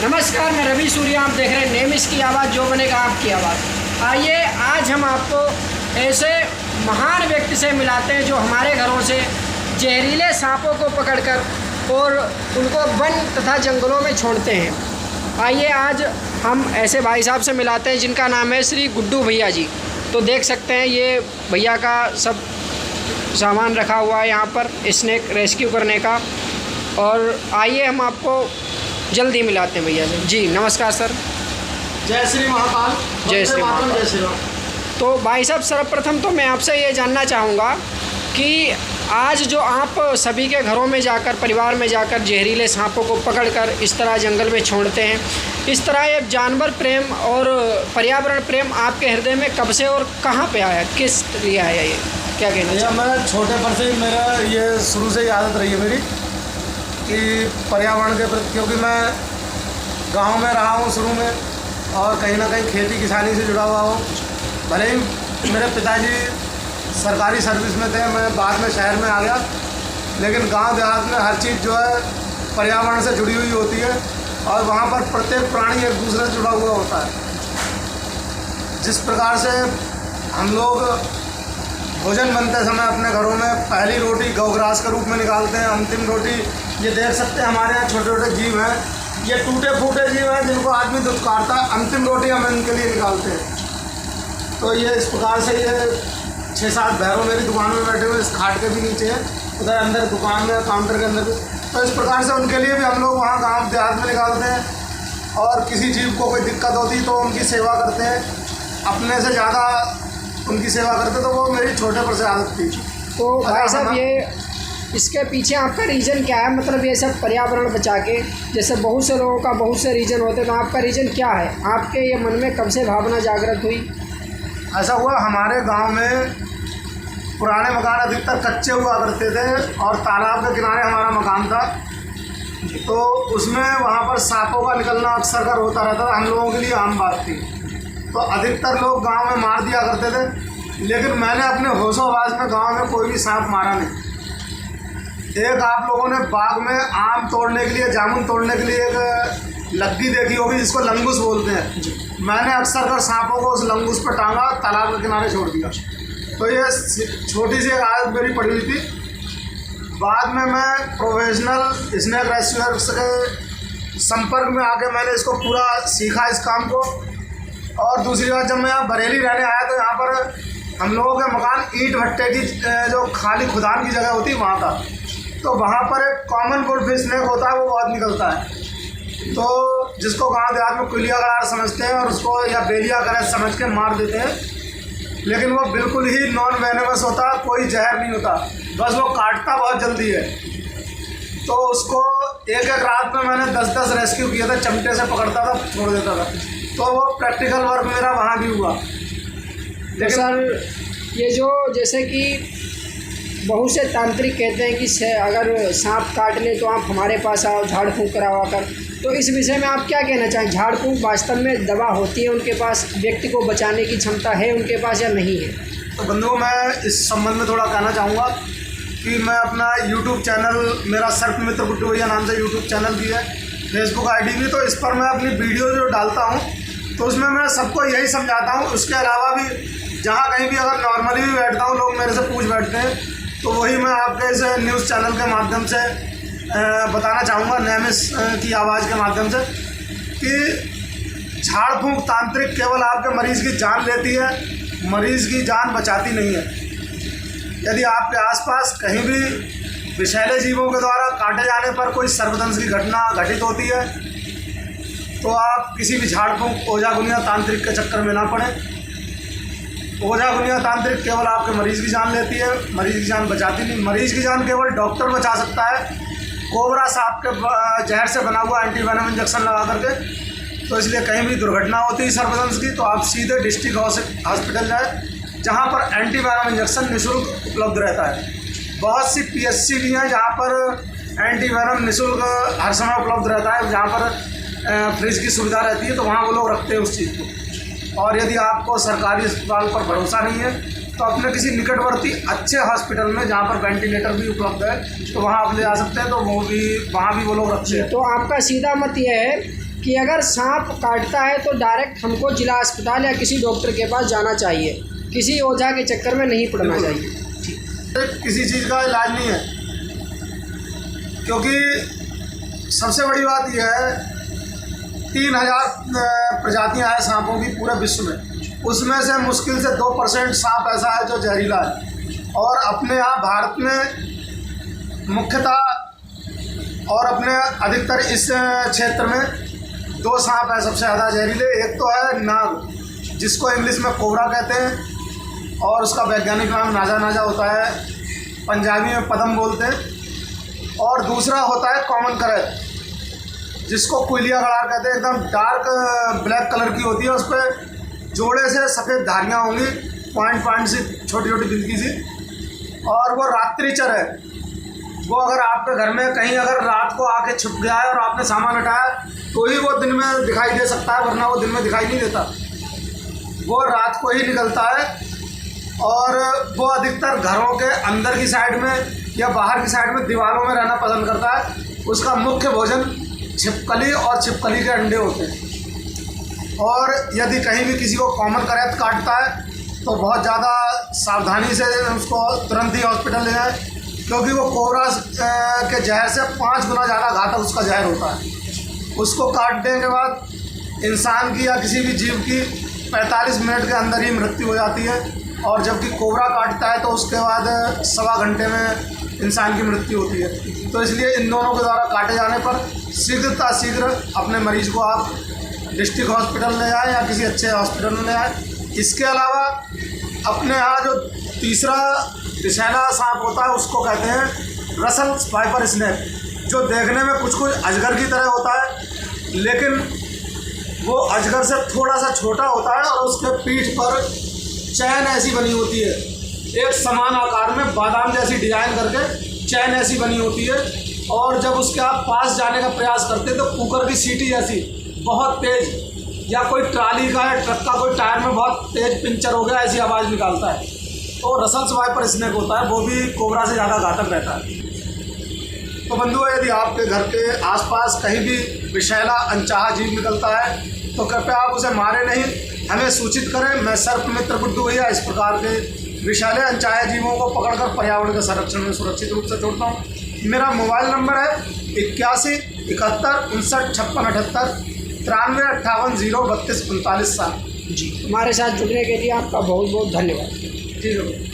नमस्कार, मैं रवि सूर्या। आप देख रहे हैं नेमिस की आवाज़, जो बनेगा आपकी आवाज़। आइए आज हम आपको ऐसे महान व्यक्ति से मिलाते हैं जो हमारे घरों से जहरीले सांपों को पकड़कर और उनको वन तथा जंगलों में छोड़ते हैं। आइए आज हम ऐसे भाई साहब से मिलाते हैं जिनका नाम है श्री गुड्डू भैया जी। तो देख सकते हैं ये भैया का सब सामान रखा हुआ है यहाँ पर स्नेक रेस्क्यू करने का। और आइए हम आपको जल्दी मिलाते हैं भैया से। जी नमस्कार सर। जय श्री महाकाल। जय श्री महाकाल। जय श्री राम। तो भाई साहब सर्वप्रथम तो मैं आपसे ये जानना चाहूँगा कि आज जो आप सभी के घरों में जाकर, परिवार में जाकर जहरीले सांपों को पकड़कर इस तरह जंगल में छोड़ते हैं, इस तरह ये जानवर प्रेम और पर्यावरण प्रेम आपके हृदय में कब से और कहाँ पे आया, किस लिए आया, ये क्या कहना चाहिए? मैं छोटे पर से ही मेरा ये शुरू से ही आदत रही है मेरी कि पर्यावरण के प्रति, क्योंकि मैं गांव में रहा हूँ शुरू में और कहीं ना कहीं खेती किसानी से जुड़ा हुआ हूँ। भले ही मेरे पिताजी सरकारी सर्विस में थे, मैं बाद में शहर में आ गया, लेकिन गांव देहात में हर चीज़ जो है पर्यावरण से जुड़ी हुई होती है और वहाँ पर प्रत्येक प्राणी एक दूसरे से जुड़ा हुआ होता है। जिस प्रकार से हम लोग भोजन बनते समय अपने घरों में पहली रोटी गौग्रास के रूप में निकालते हैं, अंतिम रोटी ये देख सकते हैं हमारे यहाँ छोटे छोटे जीव हैं, ये टूटे फूटे जीव हैं जिनको आदमी दुत्कारता है, अंतिम रोटी हम इनके लिए निकालते हैं। तो ये इस प्रकार से ये 6-7 भैरों मेरी दुकान में बैठे हुए, इस खाट के भी नीचे है, उधर अंदर दुकान में काउंटर के अंदर भी। तो इस प्रकार से उनके लिए भी हम लोग वहाँ गाँव देहात में निकालते हैं और किसी जीव को कोई दिक्कत होती तो उनकी सेवा करते हैं, अपने से ज़्यादा उनकी सेवा करते। तो वो मेरी छोटे पर से आदत थी। तो भाई साहब ये इसके पीछे आपका रीज़न क्या है? मतलब ये सब पर्यावरण बचा के, जैसे बहुत से लोगों का बहुत से रीज़न होते हैं, तो आपका रीज़न क्या है? आपके ये मन में कब से भावना जागृत हुई? ऐसा हुआ, हमारे गांव में पुराने मकान अधिकतर कच्चे हुआ करते थे और तालाब के किनारे हमारा मकान था, तो उसमें वहाँ पर सांपों का निकलना अक्सर कर होता रहता था, हम लोगों के लिए आम बात थी। तो अधिकतर लोग गांव में मार दिया करते थे, लेकिन मैंने अपने होशो-हवास में गांव में कोई भी सांप मारा नहीं। एक आप लोगों ने बाग में आम तोड़ने के लिए, जामुन तोड़ने के लिए एक लग्गी देखी होगी जिसको लंगूस बोलते हैं, मैंने अक्सर कर सांपों को उस लंगूस पर टांगा, तालाब के किनारे छोड़ दिया। तो ये छोटी सी एक आदत मेरी पड़ी हुई थी। बाद में मैं प्रोफेशनल स्नेक रेस्क्यूअर्स के संपर्क में आके मैंने इसको पूरा सीखा इस काम को। और दूसरी बात, जब मैं यहाँ बरेली रहने आया तो यहाँ पर हम लोगों के मकान ईंट भट्टे की जो खाली खुदान की जगह होती है वहाँ था, तो वहाँ पर एक कॉमन कोल्ड फिश स्नेक होता है, वो बहुत निकलता है, तो जिसको गाँव देहात में कुलिया गरार समझते हैं और उसको या बेलिया गरार समझ के मार देते हैं, लेकिन वो बिल्कुल ही नॉन वेनेमस होता है, कोई जहर नहीं होता, बस वो काटता बहुत जल्दी है। तो उसको एक रात में मैंने 10-10 रेस्क्यू किया था, चमटे से पकड़ता था, छोड़ देता था। तो वो प्रैक्टिकल वर्क मेरा वहाँ भी हुआ। लेकिन सर ये जो जैसे कि बहुत से तांत्रिक कहते हैं कि अगर सांप काट ले तो आप हमारे पास आओ, झाड़ फूँक करवा कर, तो इस विषय में आप क्या कहना चाहें? झाड़ फूँक वास्तव में दवा होती है उनके पास? व्यक्ति को बचाने की क्षमता है उनके पास या नहीं है? तो बंधुओं, मैं इस संबंध में थोड़ा कहना चाहूँगा कि मैं अपना यूट्यूब चैनल, मेरा सर्प मित्र गुड्डू भैया नाम से यूट्यूब चैनल भी है, फेसबुक आईडी भी, तो इस पर मैं अपनी वीडियो जो डालता हूँ तो उसमें मैं सबको यही समझाता हूँ। उसके अलावा भी जहाँ कहीं भी अगर नॉर्मली भी बैठता हूँ, लोग मेरे से पूछ बैठते हैं, तो वही मैं आपके इस न्यूज़ चैनल के माध्यम से बताना चाहूँगा, नेमिस की आवाज़ के माध्यम से, कि झाड़ फूँक तांत्रिक केवल आपके मरीज़ की जान लेती है, मरीज़ की जान बचाती नहीं है। यदि आपके आसपास कहीं भी विषैले जीवों के द्वारा काटे जाने पर कोई सर्पदंश की घटना घटित होती है, तो आप किसी भी झाड़ फूँक ओझा गुनिया तांत्रिक के चक्कर में ना पड़े। ओझा गुनिया तांत्रिक केवल आपके मरीज़ की जान लेती है, मरीज़ की जान बचाती नहीं। मरीज़ की जान केवल डॉक्टर बचा सकता है, कोबरा सांप के जहर से बना हुआ एंटीवेनम इंजेक्शन लगा करके। तो इसलिए कहीं भी दुर्घटना होती है सर्पदंश की, तो आप सीधे डिस्ट्रिक्ट हॉस्पिटल जाए, जहाँ पर एंटीवेनम इंजेक्शन निःशुल्क उपलब्ध रहता है। बहुत सी PSC भी हैं जहाँ पर एंटीवेनम निःशुल्क हर समय उपलब्ध रहता है, जहाँ पर फ्रिज की सुविधा रहती है, तो वहाँ वो लोग रखते हैं उस चीज़ को। और यदि आपको सरकारी अस्पताल पर भरोसा नहीं है तो अपने किसी निकटवर्ती अच्छे हॉस्पिटल में जहाँ पर वेंटिलेटर भी उपलब्ध है, तो वहाँ आप ले आ सकते हैं, तो वो भी वहाँ भी वो लोग रखते हैं। तो आपका सीधा मत यह है कि अगर सांप काटता है तो डायरेक्ट हमको जिला अस्पताल या किसी डॉक्टर के पास जाना चाहिए, किसी ओझा के चक्कर में नहीं पड़ना चाहिए। किसी चीज़ का इलाज नहीं है, क्योंकि सबसे बड़ी बात यह है 3000 प्रजातियां हैं सांपों की पूरे विश्व में, उसमें से मुश्किल से 2% सांप ऐसा है जो जहरीला है। और अपने यहाँ भारत में मुख्यतः और अपने अधिकतर इस क्षेत्र में 2 सांप हैं सबसे ज़्यादा जहरीले। एक तो है नाग, जिसको इंग्लिश में कोबरा कहते हैं और उसका वैज्ञानिक नाम नाजा नाजा होता है, पंजाबी में पदम बोलते हैं। और दूसरा होता है कॉमन करैत, जिसको कोयलिया गड़ार कहते हैं। एकदम डार्क ब्लैक कलर की होती है, उस पर जोड़े से सफ़ेद धारियाँ होंगी, पॉइंट सी छोटी छोटी बिल्की सी, और वो रात्रिचर है। वो अगर आपके घर में कहीं अगर रात को आके छुप गया है और आपने सामान हटाया तो ही वो दिन में दिखाई दे सकता है, वरना वो दिन में दिखाई नहीं देता। वो रात को ही निकलता है और वो अधिकतर घरों के अंदर की साइड में या बाहर की साइड में दीवारों में रहना पसंद करता है। उसका मुख्य भोजन छिपकली और छिपकली के अंडे होते हैं। और यदि कहीं भी किसी को कॉमन करैत काटता है तो बहुत ज़्यादा सावधानी से उसको तुरंत ही हॉस्पिटल ले जाए, क्योंकि वो कोबरा के जहर से 5 गुना ज़्यादा घातक उसका जहर होता है। उसको काटने के बाद इंसान की या किसी भी जीव की 45 मिनट के अंदर ही मृत्यु हो जाती है, और जबकि कोबरा काटता है तो उसके बाद 1.25 घंटे में इंसान की मृत्यु होती है। तो इसलिए इन दोनों के द्वारा काटे जाने पर शीघ्र अपने मरीज को आप डिस्ट्रिक्ट हॉस्पिटल ले जाएँ या किसी अच्छे हॉस्पिटल में ले आएँ। इसके अलावा अपने यहाँ जो तीसरा विषैला सांप होता है उसको कहते हैं रसल्स वाइपर स्नेक, जो देखने में कुछ अजगर की तरह होता है, लेकिन वो अजगर से थोड़ा सा छोटा होता है और उसके पीठ पर चैन ऐसी बनी होती है, एक समान आकार में बादाम जैसी डिजाइन करके चैन ऐसी बनी होती है। और जब उसके आप पास जाने का प्रयास करते हैं तो कुकर की सीटी जैसी बहुत तेज़, या कोई ट्राली का या ट्रक का कोई टायर में बहुत तेज़ पंचर हो गया ऐसी आवाज़ निकालता है। तो रसल्स वाइपर स्नेक होता है, वो भी कोबरा से ज़्यादा घातक रहता है। तो बंधुओं, यदि आपके घर के आसपास कहीं भी विषैला अनचाहा जीव निकलता है तो कृपया आप उसे मारे नहीं, हमें सूचित करें। मैं सर्प मित्र गुड्डू भैया इस प्रकार के विषैले अनचाहे जीवों को पकड़कर पर्यावरण के संरक्षण में सुरक्षित रूप से जोड़ता हूँ। मेरा मोबाइल नंबर है 81 71 59 56 78 93 58 0 32 39 7। जी, हमारे साथ जुड़ने के लिए आपका बहुत बहुत धन्यवाद। ठीक है।